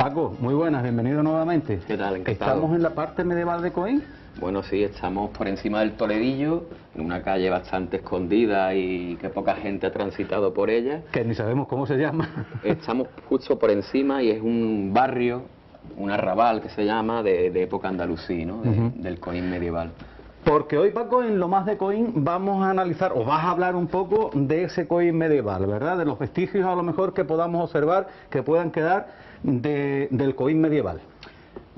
Paco, muy buenas, bienvenido nuevamente. ¿Qué tal? Encantado. ¿Estamos en la parte medieval de Coín? Bueno, sí, estamos por encima del Toledillo, en una calle bastante escondida y que poca gente ha transitado por ella. Que ni sabemos cómo se llama. Estamos justo por encima y es un barrio, un arrabal que se llama, de época andalusí, ¿no? Del Coín medieval. Porque hoy, Paco, en Lo Más de Coín vamos a analizar, o vas a hablar un poco de ese Coín medieval, ¿verdad? De los vestigios a lo mejor que podamos observar, que puedan quedar del Coín medieval.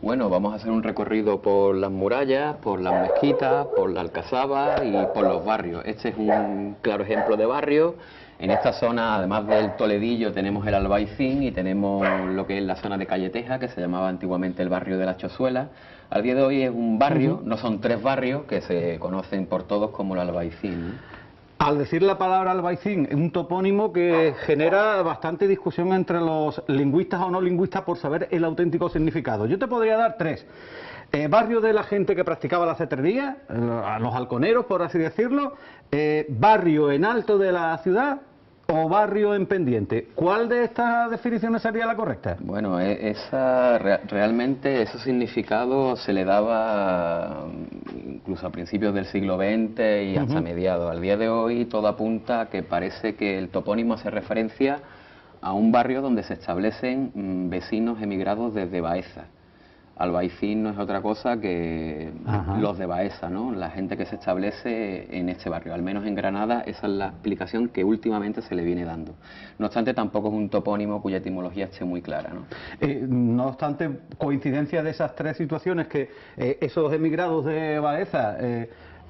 Bueno, vamos a hacer un recorrido por las murallas, por las mezquitas, por la alcazaba y por los barrios. Este es un claro ejemplo de barrio. En esta zona, además del Toledillo, tenemos el Albaicín y tenemos lo que es la zona de Calle Teja, que se llamaba antiguamente el barrio de la Chozuela. Al día de hoy es un barrio, no son tres barrios, que se conocen por todos como el Albaicín, ¿no? Al decir la palabra Albaicín, es un topónimo que genera bastante discusión entre los lingüistas o no lingüistas por saber el auténtico significado. Yo te podría dar tres. Barrio de la gente que practicaba la cetrería, a los halconeros, por así decirlo, barrio en alto de la ciudad o barrio en pendiente. ¿Cuál de estas definiciones sería la correcta? Bueno, realmente ese significado se le daba incluso a principios del siglo XX y hasta mediados. Al día de hoy todo apunta a que parece que el topónimo hace referencia a un barrio donde se establecen vecinos emigrados desde Baeza. Albaicín no es otra cosa que los de Baeza, ¿no? La gente que se establece en este barrio, al menos en Granada, esa es la explicación que últimamente se le viene dando. No obstante, tampoco es un topónimo cuya etimología esté muy clara, ¿no? No obstante, coincidencia de esas tres situaciones, que esos emigrados de Baeza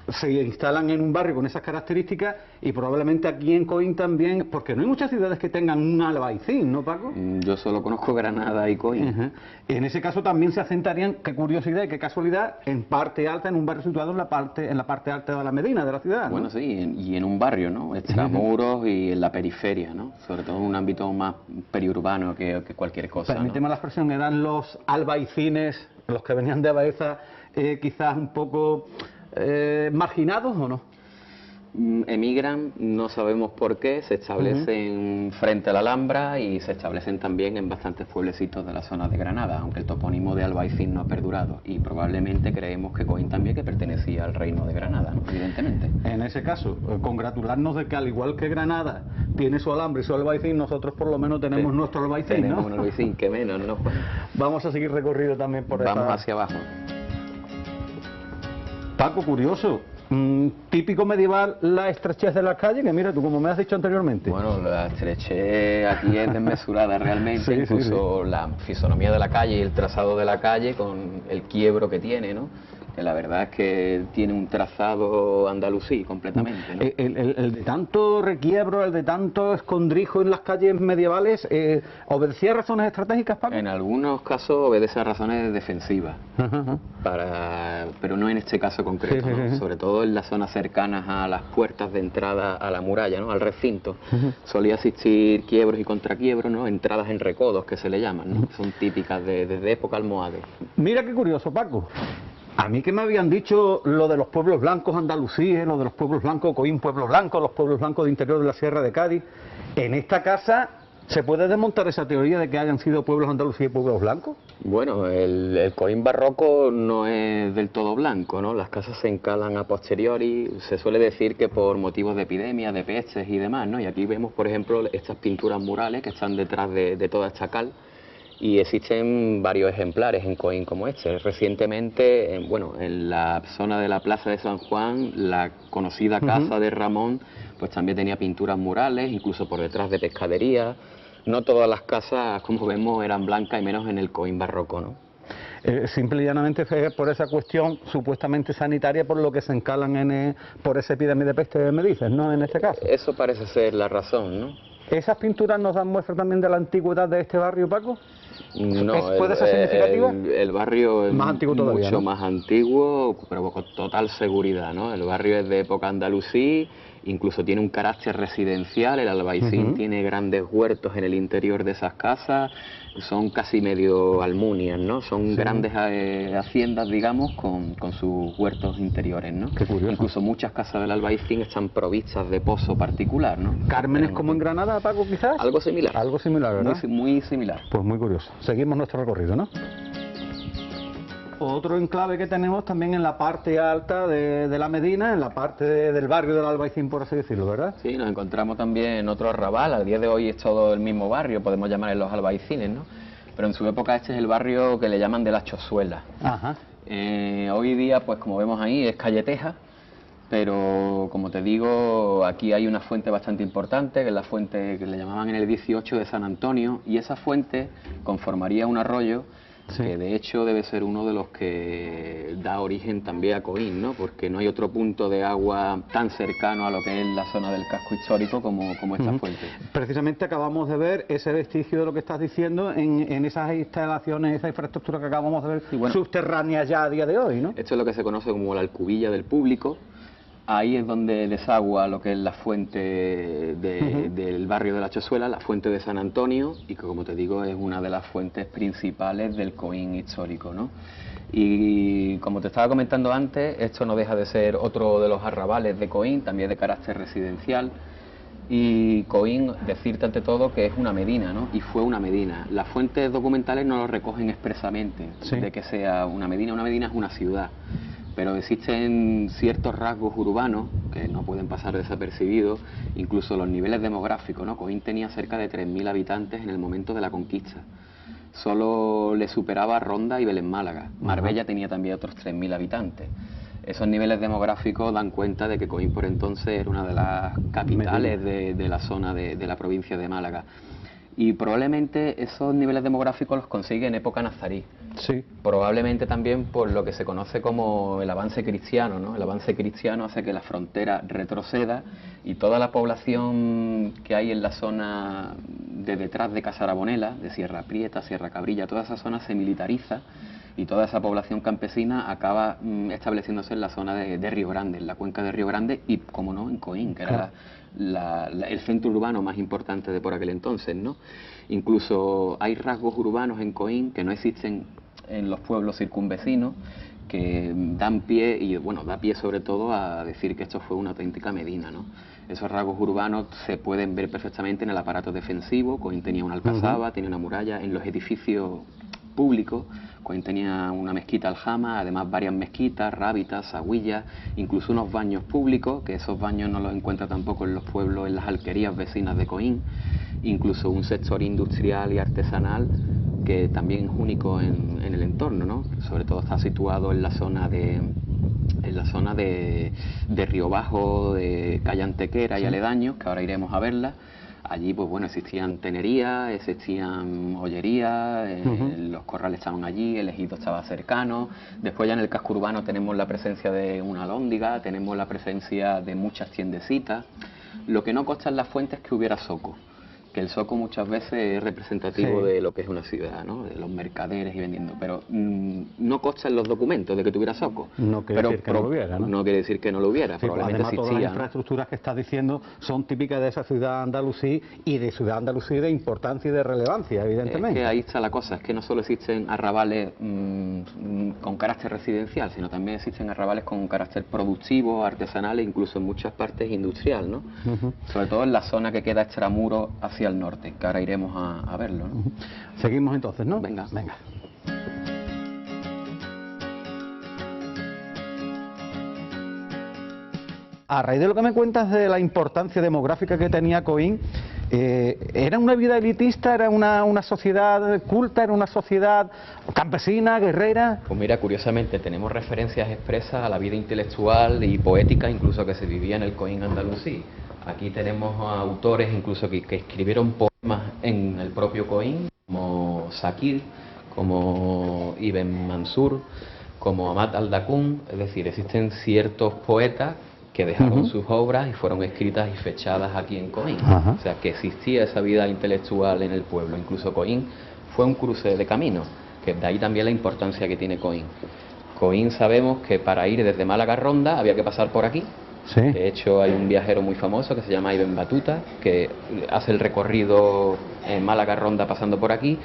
se instalan en un barrio con esas características, y probablemente aquí en Coín también, porque no hay muchas ciudades que tengan un Albaicín, ¿no, Paco? Yo solo conozco Granada y Coín. En ese caso también se asentarían, qué curiosidad y qué casualidad, en parte alta, en un barrio situado en la parte alta de la Medina, de la ciudad, ¿no? Bueno, sí, y en un barrio, ¿no? Extramuros y en la periferia, ¿no? Sobre todo en un ámbito más periurbano que cualquier cosa, Permíteme la expresión, eran los albaicines, los que venían de Baeza, quizás un poco marginados, ¿o no? Emigran, no sabemos por qué, se establecen frente a la Alhambra y se establecen también en bastantes pueblecitos de la zona de Granada, aunque el topónimo de Albaicín no ha perdurado, y probablemente creemos que Coín también, que pertenecía al reino de Granada, ¿no? Evidentemente. En ese caso, congratularnos de que al igual que Granada tiene su Alhambra y su Albaicín, nosotros por lo menos tenemos nuestro Albaicín, ¿no? Tenemos un Albaicín, que menos, ¿no? Vamos a seguir recorrido también por Vamos hacia abajo. Paco, curioso, típico medieval, la estrechez de la calle, que mira tú, como me has dicho anteriormente. Bueno, la estrechez aquí es desmesurada realmente, incluso la fisonomía de la calle y el trazado de la calle con el quiebro que tiene, ¿no? Que la verdad es que tiene un trazado andalusí completamente, ¿no? El de tanto requiebro, el de tanto escondrijo en las calles medievales, ¿obedecía a razones estratégicas, Paco? En algunos casos obedece a razones defensivas, pero no en este caso concreto, ¿no? Sobre todo en las zonas cercanas a las puertas de entrada a la muralla, ¿no? Al recinto. Solía existir quiebros y contraquiebros, ¿no? Entradas en recodos, que se le llaman, ¿no? Son típicas desde época almohade. Mira qué curioso, Paco. A mí que me habían dicho lo de los pueblos blancos andalusíes, lo de los pueblos blancos, Coín pueblo blanco, los pueblos blancos de interior de la Sierra de Cádiz. En esta casa, ¿se puede desmontar esa teoría de que hayan sido pueblos andalusíes y pueblos blancos? Bueno, el Coín barroco no es del todo blanco, ¿no? Las casas se encalan a posteriori, se suele decir que por motivos de epidemia, de pestes y demás, ¿no? Y aquí vemos, por ejemplo, estas pinturas murales que están detrás de toda esta cal. Y existen varios ejemplares en Coín como este. Recientemente, en la zona de la Plaza de San Juan, la conocida casa de Ramón, pues también tenía pinturas murales, incluso por detrás de pescadería. No todas las casas, como vemos, eran blancas, y menos en el Coín barroco, ¿no? Simple y llanamente por esa cuestión supuestamente sanitaria, por lo que se encalan por esa epidemia de peste, me dices, ¿no? En este caso. Eso parece ser la razón, ¿no? ¿Esas pinturas nos dan muestra también de la antigüedad de este barrio, Paco? No, ¿Puede ser significativa? El barrio es más antiguo todavía, mucho ¿no? más antiguo, pero con total seguridad, ¿no? El barrio es de época andalusí, incluso tiene un carácter residencial, el Albaicín tiene grandes huertos en el interior de esas casas, son casi medio almunias, ¿no? Son grandes haciendas, digamos, con sus huertos interiores, ¿no? Qué curioso. Incluso muchas casas del Albaicín están provistas de pozo particular, ¿no? ¿Cármenes como en Granada, Paco, quizás? Algo similar. Algo similar, ¿verdad? Muy similar. Pues muy curioso. seguimos nuestro recorrido, ¿no? Otro enclave que tenemos también en la parte alta de la Medina, en la parte del barrio del Albaicín, por así decirlo, ¿verdad? Sí, nos encontramos también en otro arrabal. Al día de hoy es todo el mismo barrio, podemos llamar en los Albaicines, ¿no? Pero en su época este es el barrio que le llaman de las Chozuelas. Ajá. Hoy día, pues como vemos ahí, es calle Teja, pero como te digo, aquí hay una fuente bastante importante, que es la fuente que le llamaban en el 18 de San Antonio, y esa fuente conformaría un arroyo. Sí. Que de hecho debe ser uno de los que da origen también a Coín, ¿no? Porque no hay otro punto de agua tan cercano a lo que es la zona del casco histórico como esta fuente. Precisamente acabamos de ver ese vestigio de lo que estás diciendo en esas instalaciones, esa infraestructura que acabamos de ver, sí, bueno, subterráneas ya a día de hoy, ¿no? Esto es lo que se conoce como la alcubilla del público. Ahí es donde desagua lo que es la fuente del barrio de la Chozuela, la fuente de San Antonio, y que, como te digo, es una de las fuentes principales del Coín histórico, ¿no? Y como te estaba comentando antes, esto no deja de ser otro de los arrabales de Coín, también de carácter residencial. Y Coín, decirte ante todo que es una medina, ¿no? Y fue una medina. Las fuentes documentales no lo recogen expresamente, sí, de que sea una medina. Una medina es una ciudad. Pero existen ciertos rasgos urbanos que no pueden pasar desapercibidos, incluso los niveles demográficos, ¿no? Coín tenía cerca de 3.000 habitantes en el momento de la conquista. Solo le superaba Ronda y Belén Málaga. Marbella tenía también otros 3.000 habitantes. Esos niveles demográficos dan cuenta de que Coín por entonces era una de las capitales de la zona de la provincia de Málaga. Y probablemente esos niveles demográficos los consigue en época nazarí. Sí. Probablemente también por lo que se conoce como el avance cristiano, ¿no? El avance cristiano hace que la frontera retroceda y toda la población que hay en la zona de detrás de Casarabonela, de Sierra Prieta, Sierra Cabrilla, toda esa zona se militariza y toda esa población campesina acaba estableciéndose en la zona de Río Grande, en la cuenca de Río Grande y, como no, en Coín, que era el centro urbano más importante de por aquel entonces, ¿no? Incluso hay rasgos urbanos en Coín que no existen en los pueblos circunvecinos, que dan pie, y bueno, da pie sobre todo a decir que esto fue una auténtica medina, ¿no? Esos rasgos urbanos se pueden ver perfectamente en el aparato defensivo. Coín tenía una alcazaba, tenía una muralla, en los edificios públicos. Coín tenía una mezquita aljama, además varias mezquitas, rábitas, agüillas, incluso unos baños públicos, que esos baños no los encuentra tampoco en los pueblos, en las alquerías vecinas de Coín, incluso un sector industrial y artesanal que también es único en el entorno, ¿no? Sobre todo está situado en la zona de Río Bajo, de Calle Antequera y aledaños, que ahora iremos a verla. Allí, pues bueno, existían tenerías, existían ollerías, los corrales estaban allí, el ejido estaba cercano. Después ya en el casco urbano tenemos la presencia de una alhóndiga, tenemos la presencia de muchas tiendecitas. Lo que no consta en las fuentes es que hubiera zoco, que el zoco muchas veces es representativo de lo que es una ciudad, ¿no? De los mercaderes y vendiendo, pero no consta en los documentos de que tuviera zoco. No quiere decir que no lo hubiera, ¿no? No quiere decir que no lo hubiera, sí, probablemente además, existía, todas las ¿no? infraestructuras que estás diciendo son típicas de esa ciudad andalusí y de ciudad andalusí de importancia y de relevancia, evidentemente. Es que ahí está la cosa, es que no solo existen arrabales con carácter residencial, sino también existen arrabales con carácter productivo, artesanal e incluso en muchas partes industrial, ¿no? Sobre todo en la zona que queda extramuro hacia el norte, que ahora iremos a verlo, ¿no? Seguimos entonces, ¿no? Venga. A raíz de lo que me cuentas de la importancia demográfica que tenía Coín, ¿era una vida elitista, era una sociedad culta, era una sociedad campesina, guerrera? Pues mira, curiosamente tenemos referencias expresas a la vida intelectual y poética incluso que se vivía en el Coín andalusí. Aquí tenemos autores incluso que escribieron poemas en el propio Coín, como Sakir, como Ibn Mansur, como Amat al-Dakun, es decir, existen ciertos poetas que dejaron sus obras y fueron escritas y fechadas aquí en Coín. O sea, que existía esa vida intelectual en el pueblo. Incluso Coín fue un cruce de caminos, que de ahí también la importancia que tiene Coín. Coín sabemos que para ir desde Málaga a Ronda había que pasar por aquí. Sí. De hecho, hay un viajero muy famoso que se llama Ibn Batuta, que hace el recorrido en Málaga-Ronda pasando por aquí,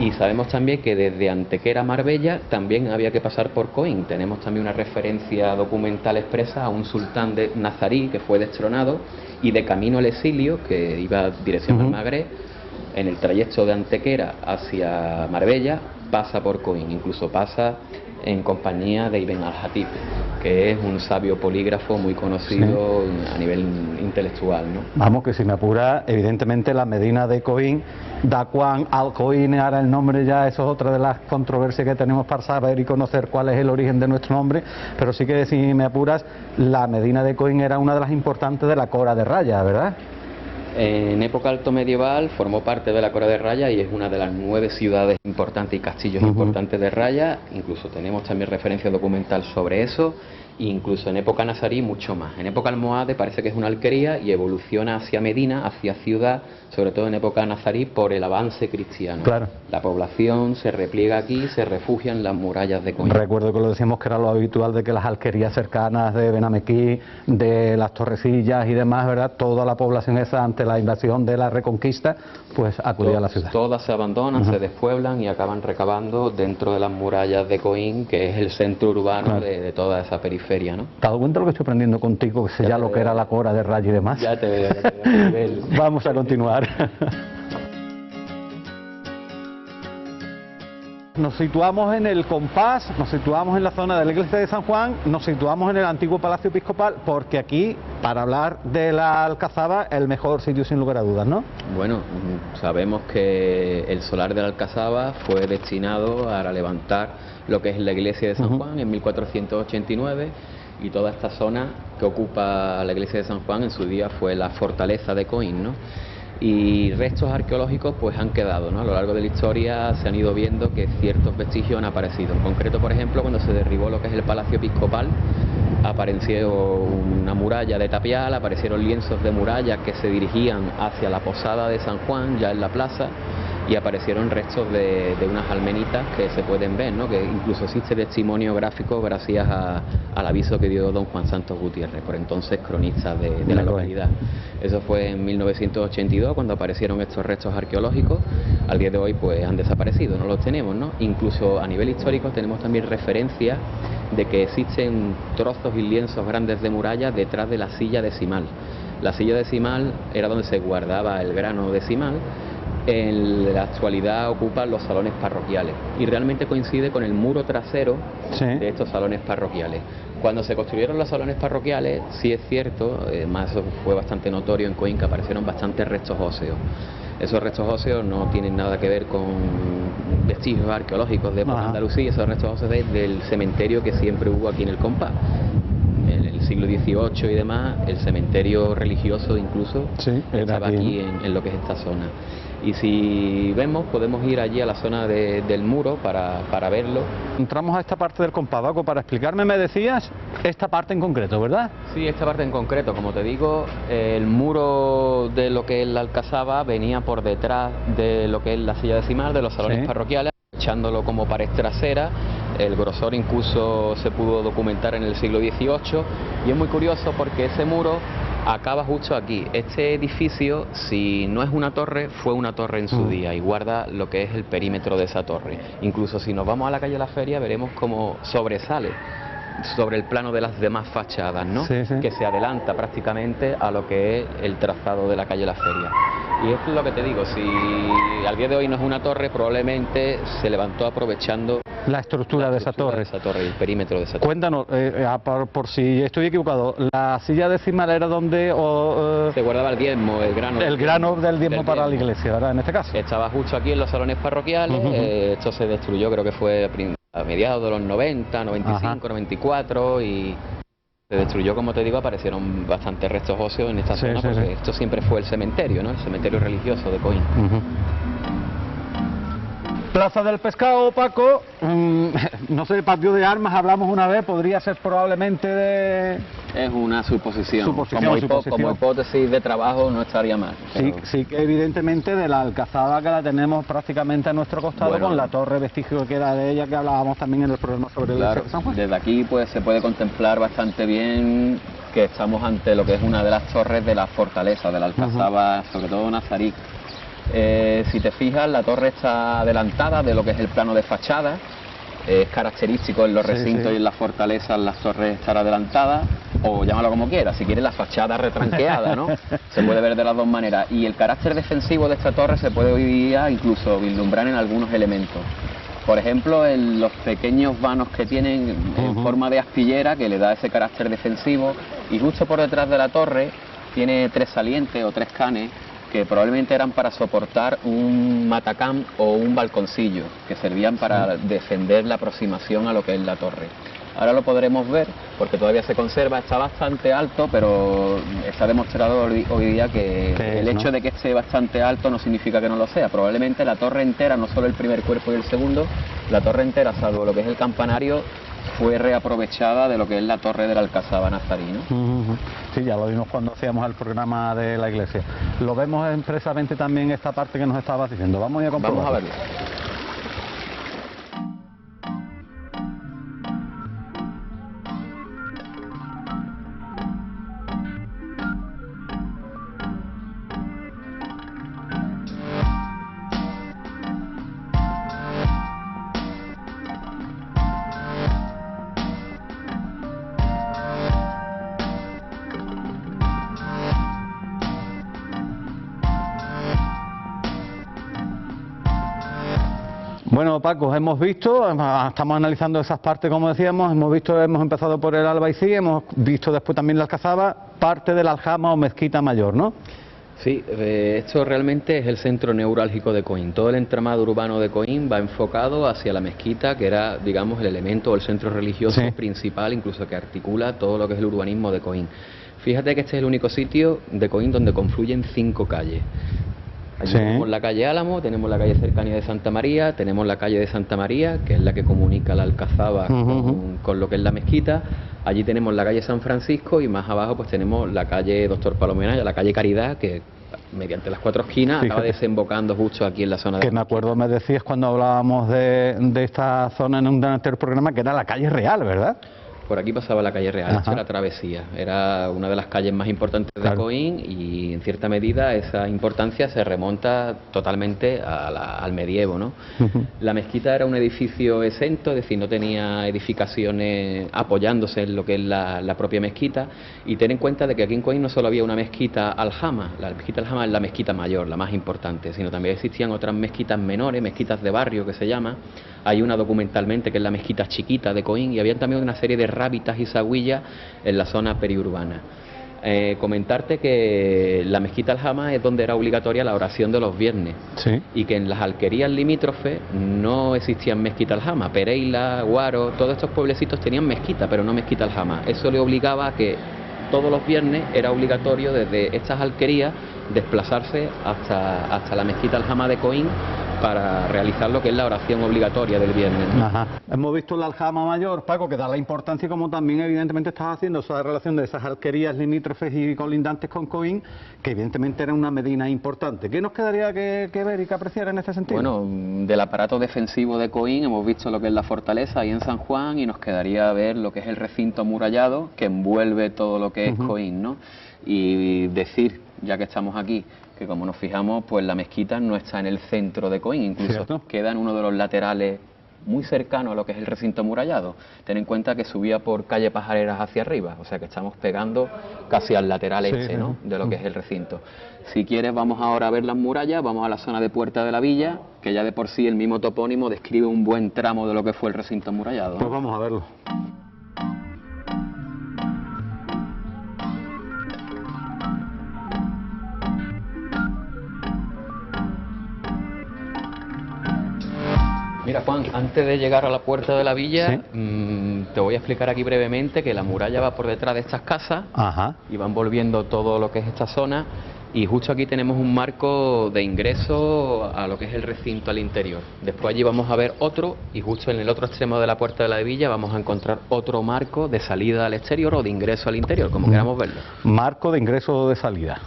y sabemos también que desde Antequera a Marbella también había que pasar por Coín. Tenemos también una referencia documental expresa a un sultán de nazarí que fue destronado, y de camino al exilio, que iba dirección al Magreb, en el trayecto de Antequera hacia Marbella pasa por Coín, incluso pasa en compañía de Ibn al-Hatib, que es un sabio polígrafo muy conocido a nivel intelectual, ¿no? Vamos, que si me apura, evidentemente la Medina de Coín, Daquán al-Coín, ahora el nombre ya, eso es otra de las controversias que tenemos para saber y conocer cuál es el origen de nuestro nombre, pero sí que si me apuras, la Medina de Coín era una de las importantes de la Cora de Raya, ¿verdad? En época alto medieval formó parte de la Cora de Raya y es una de las 9 ciudades importantes y castillos importantes de Raya. Incluso tenemos también referencia documental sobre eso, e incluso en época nazarí mucho más. En época almohade parece que es una alquería y evoluciona hacia Medina, hacia ciudad, sobre todo en época nazarí por el avance cristiano. Claro. La población se repliega aquí, se refugia en las murallas de Coín. Recuerdo que lo decíamos que era lo habitual de que las alquerías cercanas de Benamequí, de las Torrecillas y demás, ¿verdad? Toda la población esa ante la invasión de la Reconquista, pues acudía a la ciudad. Todas se abandonan, se despueblan y acaban recabando dentro de las murallas de Coín, que es el centro urbano de toda esa periferia, ¿no? ¿Te has dado cuenta de lo que estoy aprendiendo contigo? Que sé ya lo que era la Cora de Raya y demás. Ya te veo. Vamos a continuar. Nos situamos en el compás, nos situamos en la zona de la iglesia de San Juan, nos situamos en el antiguo Palacio Episcopal, porque aquí, para hablar de la Alcazaba, el mejor sitio sin lugar a dudas, ¿no? Bueno, sabemos que el solar de la Alcazaba fue destinado a levantar lo que es la iglesia de San Juan en 1489, y toda esta zona que ocupa la iglesia de San Juan en su día fue la fortaleza de Coín, ¿no? Y restos arqueológicos pues han quedado, ¿no? A lo largo de la historia se han ido viendo que ciertos vestigios han aparecido. En concreto, por ejemplo, cuando se derribó lo que es el Palacio Episcopal, apareció una muralla de tapial, aparecieron lienzos de muralla que se dirigían hacia la posada de San Juan, ya en la plaza, y aparecieron restos de unas almenitas que se pueden ver, ¿no? Que incluso existe testimonio gráfico gracias al aviso que dio don Juan Santos Gutiérrez, por entonces cronista de la localidad. Eso fue en 1982 cuando aparecieron estos restos arqueológicos. Al día de hoy pues han desaparecido, no los tenemos, ¿no? Incluso a nivel histórico tenemos también referencia de que existen trozos y lienzos grandes de muralla detrás de la silla decimal. La silla decimal era donde se guardaba el grano decimal. En la actualidad ocupan los salones parroquiales y realmente coincide con el muro trasero de estos salones parroquiales. Cuando se construyeron los salones parroquiales, sí es cierto, más fue bastante notorio en Coín, que aparecieron bastantes restos óseos. Esos restos óseos no tienen nada que ver con vestigios arqueológicos de Andalucía, esos restos óseos del cementerio que siempre hubo aquí en el compás. En el siglo XVIII y demás, el cementerio religioso incluso estaba aquí en lo que es esta zona. Y si vemos, podemos ir allí a la zona del muro para verlo. Entramos a esta parte del compás, Paco, para explicarme, me decías, esta parte en concreto, ¿verdad? Sí, esta parte en concreto, como te digo, el muro de lo que es la Alcazaba venía por detrás de lo que es la silla decimal, de los salones parroquiales, echándolo como pared trasera. El grosor incluso se pudo documentar en el siglo XVIII y es muy curioso porque ese muro acaba justo aquí. Este edificio, si no es una torre, fue una torre en su día y guarda lo que es el perímetro de esa torre. Incluso si nos vamos a la calle La Feria veremos cómo sobresale sobre el plano de las demás fachadas, ¿no? Que se adelanta prácticamente a lo que es el trazado de la calle La Feria. Y esto es lo que te digo, si al día de hoy no es una torre, probablemente se levantó aprovechando la estructura de esa torre. El perímetro de esa torre. Cuéntanos, por si estoy equivocado, ¿la silla decimal era donde se guardaba el diezmo, el grano? El grano del diezmo para la iglesia, ¿verdad? En este caso. Estaba justo aquí en los salones parroquiales, esto se destruyó, creo que fue a mediados de los 90, 95, 94 y se destruyó, como te digo, aparecieron bastantes restos óseos en esta zona porque esto siempre fue el cementerio, ¿no? El cementerio religioso de Coín. Plaza del Pescado, Paco, no sé, patio de armas, hablamos una vez, podría ser probablemente de... Es una suposición. Como hipótesis de trabajo no estaría mal. Pero... Sí, que evidentemente de la Alcazaba, que la tenemos prácticamente a nuestro costado, con la torre vestigio que queda de ella, que hablábamos también en el programa sobre el San Juan. Desde aquí pues se puede contemplar bastante bien que estamos ante lo que es una de las torres de la fortaleza de la Alcazaba, sobre todo nazarí. Si te fijas, la torre está adelantada de lo que es el plano de fachada. Es característico en los recintos y en las fortalezas las torres estar adelantadas. o llámalo como quieras, si quieres la fachada retranqueada, ¿no? Se puede ver de las dos maneras. Y el carácter defensivo de esta torre se puede hoy día incluso vislumbrar en algunos elementos. Por ejemplo, en los pequeños vanos que tienen en forma de aspillera, que le da ese carácter defensivo, y justo por detrás de la torre tiene 3 salientes o 3 canes que probablemente eran para soportar un matacán o un balconcillo, que servían para defender la aproximación a lo que es la torre. Ahora lo podremos ver, porque todavía se conserva, está bastante alto, pero está demostrado hoy día que el hecho de que esté bastante alto no significa que no lo sea. Probablemente la torre entera, no solo el primer cuerpo y el segundo, la torre entera, salvo lo que es el campanario, fue reaprovechada de lo que es la torre del Alcazaba nazarí, ¿no? Sí, ya lo vimos cuando hacíamos el programa de la iglesia. Lo vemos expresamente también esta parte que nos estabas diciendo. Vamos a comprobarlo. Vamos a verlo. Bueno, Paco, hemos visto, estamos analizando esas partes como decíamos, hemos empezado por el Albaicín, hemos visto después también la Alcazaba, parte de la Aljama o Mezquita Mayor, ¿no? Sí, esto realmente es el centro neurálgico de Coín. Todo el entramado urbano de Coín va enfocado hacia la mezquita, que era, digamos, el elemento o el centro religioso principal, incluso que articula todo lo que es el urbanismo de Coín. Fíjate que este es el único sitio de Coín donde confluyen 5 calles. Allí tenemos la calle Álamo, tenemos la calle cercana de Santa María, tenemos la calle de Santa María, que es la que comunica la Alcazaba con lo que es la mezquita. Allí tenemos la calle San Francisco y más abajo pues tenemos la calle Doctor Palomera y la calle Caridad, que mediante las 4 esquinas acaba desembocando justo aquí en la zona de... Que me acuerdo, me decías cuando hablábamos de esta zona en un anterior programa, que era la calle Real, ¿verdad? Por aquí pasaba la calle Real, era Travesía, era una de las calles más importantes de Coín y en cierta medida esa importancia se remonta totalmente al medievo, ¿no? La mezquita era un edificio exento, es decir, no tenía edificaciones apoyándose en lo que es la propia mezquita, y ten en cuenta de que aquí en Coín no solo había una mezquita aljama, la mezquita aljama es la mezquita mayor, la más importante, sino también existían otras mezquitas menores, mezquitas de barrio que se llama. Hay una documentalmente que es la mezquita chiquita de Coín y había también una serie de rábitas y sagüillas en la zona periurbana. Comentarte que la mezquita aljama es donde era obligatoria la oración de los viernes y que en las alquerías limítrofes no existían mezquita aljama. Pereila, Guaro, todos estos pueblecitos tenían mezquita, pero no mezquita aljama. Eso le obligaba a que todos los viernes era obligatorio desde estas alquerías desplazarse hasta la mezquita aljama de Coín para realizar lo que es la oración obligatoria del viernes. Hemos visto la Aljama Mayor, Paco, que da la importancia, como también evidentemente estás haciendo esa relación de esas alquerías limítrofes y colindantes con Coín, que evidentemente era una medina importante. ¿Qué nos quedaría que ver y que apreciar en este sentido? Bueno, del aparato defensivo de Coín hemos visto lo que es la fortaleza ahí en San Juan y nos quedaría ver lo que es el recinto amurallado que envuelve todo lo que es Coín, ¿no? Y decir, ya que estamos aquí, que como nos fijamos, pues la mezquita no está en el centro de Coín, incluso queda en uno de los laterales muy cercano a lo que es el recinto amurallado. Ten en cuenta que subía por calle Pajareras hacia arriba, o sea que estamos pegando casi al lateral ¿no? de lo que es el recinto. Si quieres vamos ahora a ver las murallas, vamos a la zona de Puerta de la Villa, que ya de por sí el mismo topónimo describe un buen tramo de lo que fue el recinto amurallado, ¿no? Pues vamos a verlo. Mira, Juan, antes de llegar a la Puerta de la Villa, te voy a explicar aquí brevemente que la muralla va por detrás de estas casas y van volviendo todo lo que es esta zona, y justo aquí tenemos un marco de ingreso a lo que es el recinto al interior. Después allí vamos a ver otro, y justo en el otro extremo de la Puerta de la Villa vamos a encontrar otro marco de salida al exterior o de ingreso al interior, como queramos verlo. Marco de ingreso o de salida.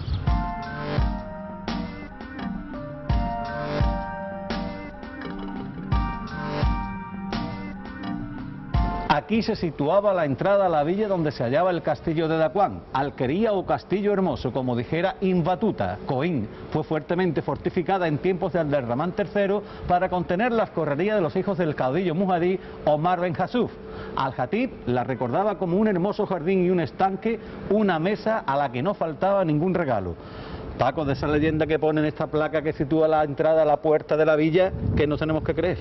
Aquí se situaba la entrada a la villa donde se hallaba el castillo de Dacuán, alquería o castillo hermoso, como dijera Inbatuta. Coín fue fuertemente fortificada en tiempos de Abderramán III para contener las correrías de los hijos del caudillo mujadí Omar Ben Jasuf. Al-Jatib la recordaba como un hermoso jardín y un estanque, una mesa a la que no faltaba ningún regalo. Paco, de esa leyenda que pone en esta placa que sitúa la entrada a la puerta de la villa, ¿qué nos tenemos que creer?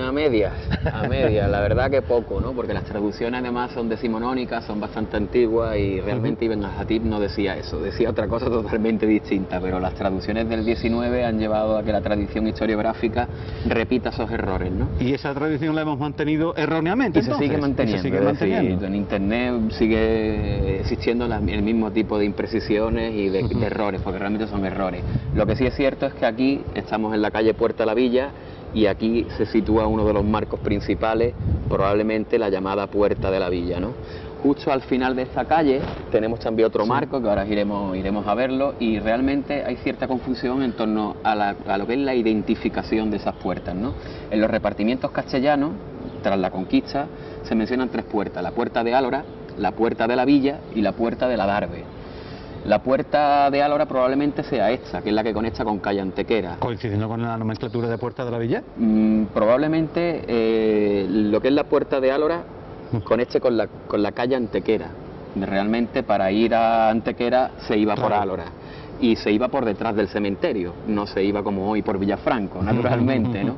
A medias, la verdad que poco, ¿no? Porque las traducciones además son decimonónicas, son bastante antiguas y realmente Ibn al-Jatib no decía eso, decía otra cosa totalmente distinta, pero las traducciones del 19 han llevado a que la tradición historiográfica repita esos errores, ¿no? Y esa tradición la hemos mantenido erróneamente, y se sigue manteniendo, es decir, en Internet sigue existiendo el mismo tipo de imprecisiones y de errores, porque realmente son errores. Lo que sí es cierto es que aquí estamos en la calle Puerta de la Villa, y aquí se sitúa uno de los marcos principales, probablemente la llamada Puerta de la Villa, ¿no? Justo al final de esta calle tenemos también otro marco, que ahora iremos a verlo, y realmente hay cierta confusión en torno a lo que es la identificación de esas puertas, ¿no? En los repartimientos castellanos, tras la conquista, se mencionan 3 puertas: la Puerta de Álora, la Puerta de la Villa y la Puerta de la Darbe. La Puerta de Álora probablemente sea esta, que es la que conecta con calle Antequera. ¿Coincidiendo con la nomenclatura de Puerta de la Villa? Probablemente lo que es la Puerta de Álora conecte con la calle Antequera. Realmente para ir a Antequera se iba por Álora y se iba por detrás del cementerio, no se iba como hoy por Villafranco, naturalmente, ¿no?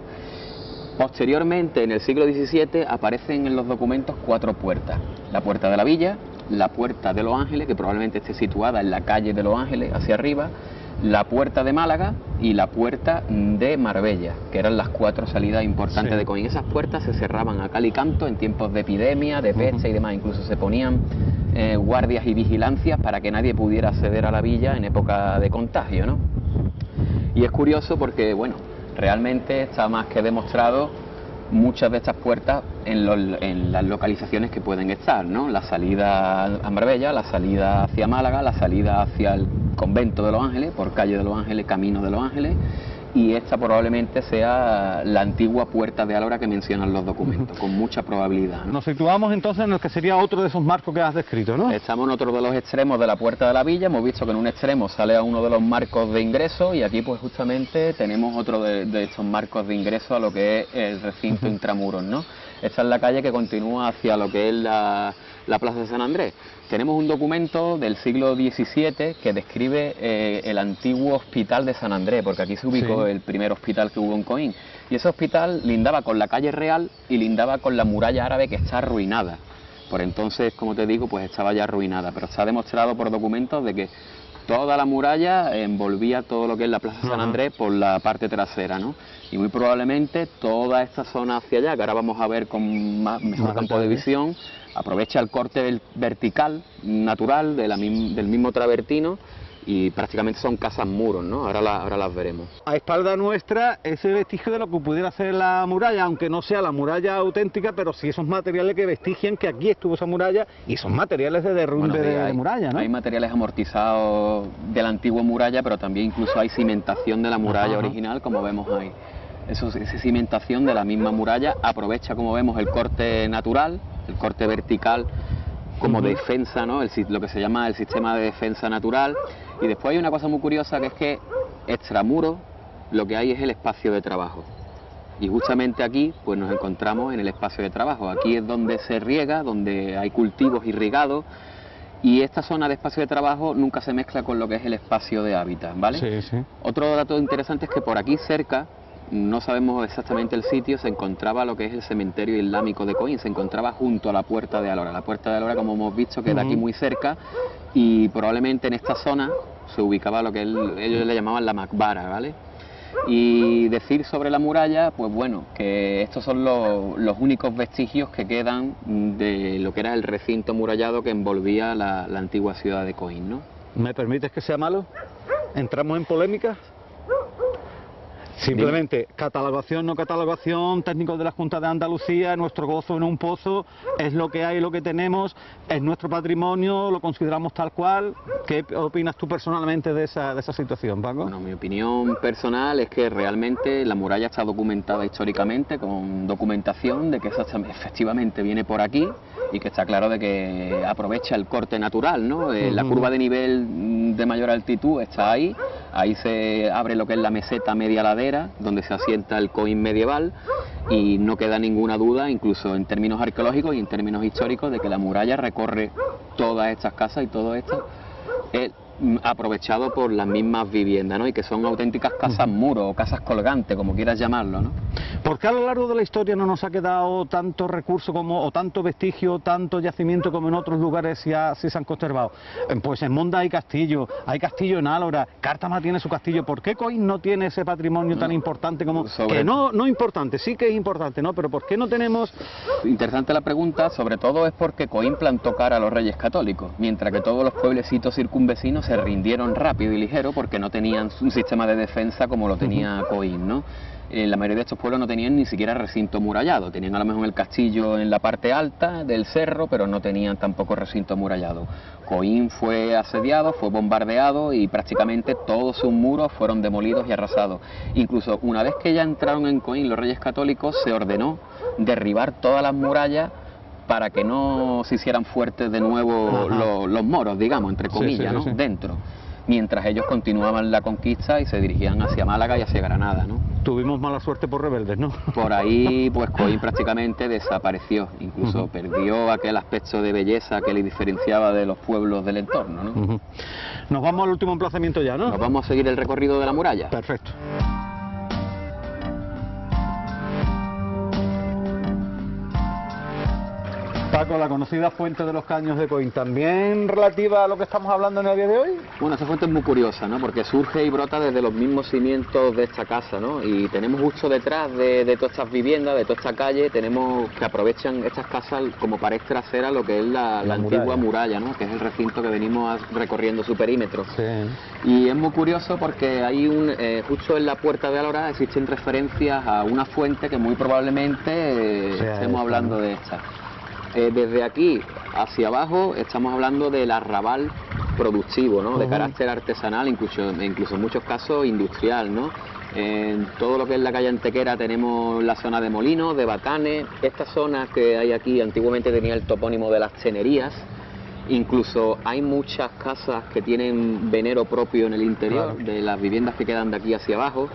Posteriormente, en el siglo XVII, aparecen en los documentos 4 puertas: la Puerta de la Villa, la Puerta de los Ángeles, que probablemente esté situada en la calle de los Ángeles, hacia arriba, la Puerta de Málaga y la Puerta de Marbella, que eran las 4 salidas importantes de Coín. Esas puertas se cerraban a cal y canto en tiempos de epidemia, de peste y demás. Incluso se ponían guardias y vigilancias para que nadie pudiera acceder a la villa en época de contagio, ¿no? Y es curioso porque, bueno, realmente está más que demostrado muchas de estas puertas en las localizaciones que pueden estar, ¿no? La salida a Marbella, la salida hacia Málaga, la salida hacia el convento de los Ángeles, por calle de los Ángeles, camino de los Ángeles, y esta probablemente sea la antigua Puerta de Álora que mencionan los documentos, con mucha probabilidad, ¿no? Nos situamos entonces en el que sería otro de esos marcos que has descrito, ¿no? Estamos en otro de los extremos de la Puerta de la Villa. Hemos visto que en un extremo sale a uno de los marcos de ingreso, y aquí pues justamente tenemos otro de estos marcos de ingreso a lo que es el recinto intramuros, ¿no? Esta es la calle que continúa hacia lo que es la Plaza de San Andrés. Tenemos un documento del siglo XVII que describe el antiguo hospital de San Andrés, porque aquí se ubicó el primer hospital que hubo en Coín. Y ese hospital lindaba con la calle Real y lindaba con la muralla árabe, que está arruinada. Por entonces, como te digo, pues estaba ya arruinada, pero está demostrado por documentos de que toda la muralla envolvía todo lo que es la Plaza de San Andrés por la parte trasera, ¿no? Y muy probablemente toda esta zona hacia allá, que ahora vamos a ver con mejor campo de visión, aprovecha el corte vertical natural del mismo travertino, y prácticamente son casas muros, ¿no? Ahora las veremos. A espalda nuestra, ese vestigio de lo que pudiera ser la muralla, aunque no sea la muralla auténtica, pero sí esos materiales que vestigian que aquí estuvo esa muralla, y son materiales de derrumbe de muralla, ¿no? Hay materiales amortizados de la antigua muralla, pero también incluso hay cimentación de la muralla original, como vemos ahí. Esa cimentación de la misma muralla aprovecha, como vemos, el corte natural, el corte vertical, como defensa, ¿no? Lo que se llama el sistema de defensa natural. Y después hay una cosa muy curiosa, que es que extramuro lo que hay es el espacio de trabajo. Y justamente aquí pues nos encontramos en el espacio de trabajo. Aquí es donde se riega, donde hay cultivos irrigados, y esta zona de espacio de trabajo nunca se mezcla con lo que es el espacio de hábitat, ¿vale? Sí, sí. Otro dato interesante es que por aquí cerca, no sabemos exactamente el sitio, se encontraba lo que es el cementerio islámico de Coín, se encontraba junto a la Puerta de Álora. La Puerta de Álora, como hemos visto, queda aquí muy cerca, y probablemente en esta zona se ubicaba lo que ellos le llamaban la Macbara, ¿vale? Y decir sobre la muralla, pues bueno, que estos son los únicos vestigios que quedan de lo que era el recinto amurallado que envolvía la antigua ciudad de Coín, ¿no? ¿Me permites que sea malo? ¿Entramos en polémica? Simplemente, catalogación, no catalogación, técnicos de la Junta de Andalucía, nuestro gozo en un pozo, es lo que hay, lo que tenemos, es nuestro patrimonio, lo consideramos tal cual. ¿Qué opinas tú personalmente de esa situación, Paco? Bueno, mi opinión personal es que realmente la muralla está documentada históricamente, con documentación de que efectivamente viene por aquí y que está claro de que aprovecha el corte natural, ¿no? La curva de nivel de mayor altitud está ahí, ahí se abre lo que es la meseta media ladera, donde se asienta el Coín medieval, y no queda ninguna duda, incluso en términos arqueológicos y en términos históricos, de que la muralla recorre todas estas casas y todo esto aprovechado por las mismas viviendas, ¿no? Y que son auténticas casas muros o casas colgantes, como quieras llamarlo, ¿no? ¿Por qué a lo largo de la historia no nos ha quedado tanto recurso o tanto vestigio, tanto yacimiento como en otros lugares sí se han conservado? Pues en Monda hay castillo en Álora, Cártama tiene su castillo. ¿Por qué Coín no tiene ese patrimonio tan importante como... Que no importante, sí que es importante, ¿no? Pero ¿por qué no tenemos...? Interesante la pregunta, sobre todo es porque Coín plantó cara a los reyes católicos, mientras que todos los pueblecitos circunvecinos se rindieron rápido y ligero porque no tenían un sistema de defensa como lo tenía Coín, ¿no? La mayoría de estos pueblos no tenían ni siquiera recinto murallado, tenían a lo mejor el castillo en la parte alta del cerro, pero no tenían tampoco recinto murallado. Coín fue asediado, fue bombardeado y prácticamente todos sus muros fueron demolidos y arrasados. Incluso una vez que ya entraron en Coín los reyes católicos, se ordenó derribar todas las murallas para que no se hicieran fuertes de nuevo los moros, digamos, entre comillas, ¿no? Dentro. Mientras ellos continuaban la conquista y se dirigían hacia Málaga y hacia Granada, ¿no? Tuvimos mala suerte por rebeldes, ¿no? Por ahí, pues Coín prácticamente desapareció, incluso perdió aquel aspecto de belleza que le diferenciaba de los pueblos del entorno, ¿no? Nos vamos al último emplazamiento ya, ¿no? Nos vamos a seguir el recorrido de la muralla. Perfecto. Paco, la conocida fuente de los caños de Coín, ¿también relativa a lo que estamos hablando en el día de hoy? Bueno, esta fuente es muy curiosa, ¿no? Porque surge y brota desde los mismos cimientos de esta casa, ¿no? Y tenemos justo detrás de todas estas viviendas, de toda esta calle, tenemos que aprovechan estas casas como pared trasera lo que es la antigua muralla, ¿no? Que es el recinto que venimos recorriendo su perímetro. Sí. Y es muy curioso porque hay justo en la puerta de Álora existen referencias a una fuente que muy probablemente estemos hablando de esta. Desde aquí hacia abajo estamos hablando del arrabal productivo, ¿no? De carácter artesanal, incluso en muchos casos industrial, ¿no? En todo lo que es la calle Antequera tenemos la zona de Molinos, de Batanes. Esta zona que hay aquí antiguamente tenía el topónimo de las Tenerías. Incluso hay muchas casas que tienen venero propio en el interior, de las viviendas que quedan de aquí hacia abajo.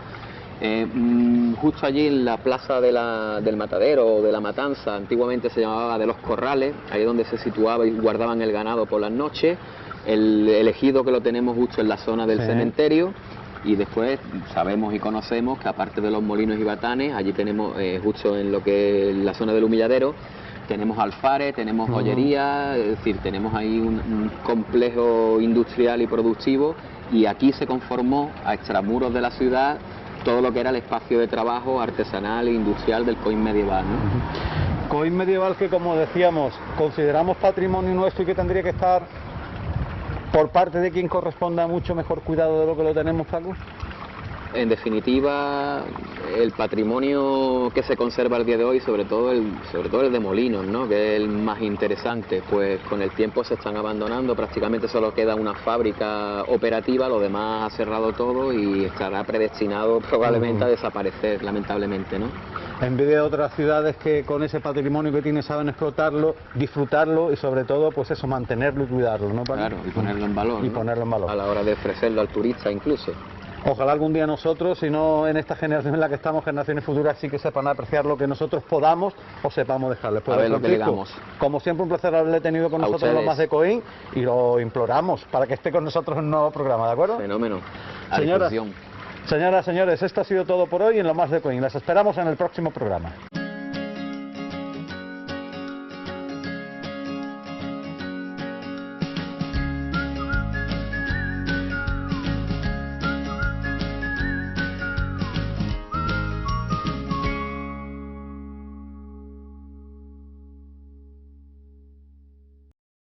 Justo allí en la plaza del Matadero o de la Matanza, antiguamente se llamaba de los Corrales, ahí es donde se situaba y guardaban el ganado por las noches. El ejido que lo tenemos justo en la zona del cementerio, y después sabemos y conocemos que aparte de los Molinos y Batanes, allí tenemos justo en lo que es la zona del Humilladero, tenemos alfares, tenemos joyería, es decir, tenemos ahí un complejo industrial y productivo, y aquí se conformó a extramuros de la ciudad todo lo que era el espacio de trabajo artesanal e industrial del Coín medieval, ¿no? Coín medieval que, como decíamos, consideramos patrimonio nuestro y que tendría que estar por parte de quien corresponda mucho mejor cuidado de lo que lo tenemos, Paco. En definitiva, el patrimonio que se conserva al día de hoy, sobre todo el de Molinos, ¿no? Que es el más interesante, pues con el tiempo se están abandonando, prácticamente solo queda una fábrica operativa, lo demás ha cerrado todo y estará predestinado probablemente a desaparecer, lamentablemente, ¿no? En vez de otras ciudades que con ese patrimonio que tiene saben explotarlo, disfrutarlo y sobre todo, pues eso, mantenerlo y cuidarlo, ¿no, Paco? Claro, y ponerlo en valor, y ¿no? Ponerlo en valor. A la hora de ofrecerlo al turista incluso. Ojalá algún día nosotros, si no en esta generación en la que estamos, generaciones futuras, sí que sepan apreciar lo que nosotros podamos o sepamos dejarles. A ver lo que digamos. Como siempre, un placer haberle tenido con nosotros los más de Coín, y lo imploramos para que esté con nosotros en un nuevo programa, ¿de acuerdo? Fenómeno. Señoras, señores, esto ha sido todo por hoy en lo más de Coín. Las esperamos en el próximo programa.